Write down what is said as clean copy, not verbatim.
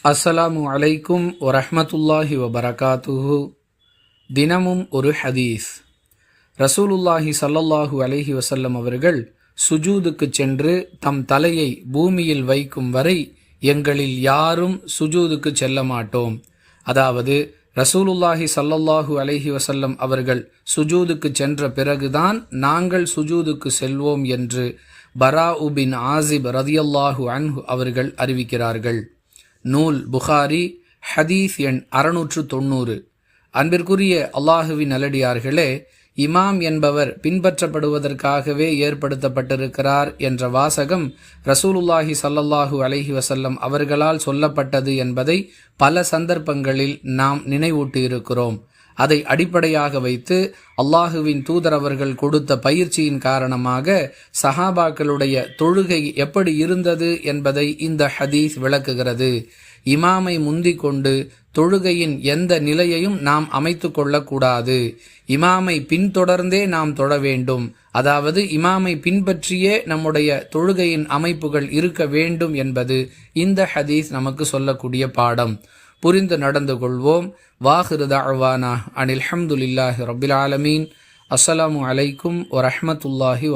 அஸ்ஸலாமு அலைக்கும் வரஹ்மத்துல்லாஹி வபரகாத்துஹு. தினமும் ஒரு ஹதீஸ். ரசூலுல்லாஹி ஸல்லல்லாஹு அலைஹி வஸல்லம் அவர்கள் சுஜூதுக்கு சென்று தம் தலையை பூமியில் வைக்கும் வரை எங்களில் யாரும் சுஜூதுக்கு செல்ல மாட்டோம். அதாவது ரசூலுல்லாஹி ஸல்லல்லாஹு அலைஹி வஸல்லம் அவர்கள் சுஜூதுக்கு சென்ற பிறகுதான் நாங்கள் சுஜூதுக்கு செல்வோம் என்று பராஉ பின் ஆசிப் ரதியல்லாஹு அன்ஹு அவர்கள் அறிவிக்கிறார்கள். நூல் புகாரி, ஹதீஸ் எண் 690. அன்பிற்குரிய அல்லாஹுவின் நல்லடியார்களே, இமாம் என்பவர் பின்பற்றப்படுவதற்காகவே ஏற்படுத்தப்பட்டிருக்கிறார் என்ற வாசகம் ரசூலுல்லாஹி ஸல்லல்லாஹு அலைஹி வஸல்லம் அவர்களால் சொல்லப்பட்டது என்பதை பல சந்தர்ப்பங்களில் நாம் நினைவூட்டியிருக்கிறோம். அதை அடிப்படையாக வைத்து அல்லாஹுவின் தூதர் அவர்கள் கொடுத்த பயிற்சியின் காரணமாக சஹாபாக்களுடைய தொழுகை எப்படி இருந்தது என்பதை இந்த ஹதீஸ் விளக்குகிறது. இமாமை முந்திக் கொண்டு தொழுகையின் எந்த நிலையையும் நாம் அமைத்து கொள்ளக்கூடாது. இமாமை பின்தொடர்ந்தே நாம் தொழ வேண்டும். அதாவது இமாமை பின்பற்றியே நம்முடைய தொழுகையின் அமைப்புகள் இருக்க வேண்டும் என்பது இந்த ஹதீஸ் நமக்கு சொல்லக்கூடிய பாடம். புரிந்து நடந்து கொள்வோம். வாஹிரு தஅவானா அனில் ஹம்துலில்லாஹி ரப்பில் ஆலமீன். அஸ்ஸலாமு அலைக்கும் வரஹ்மத்துல்லாஹி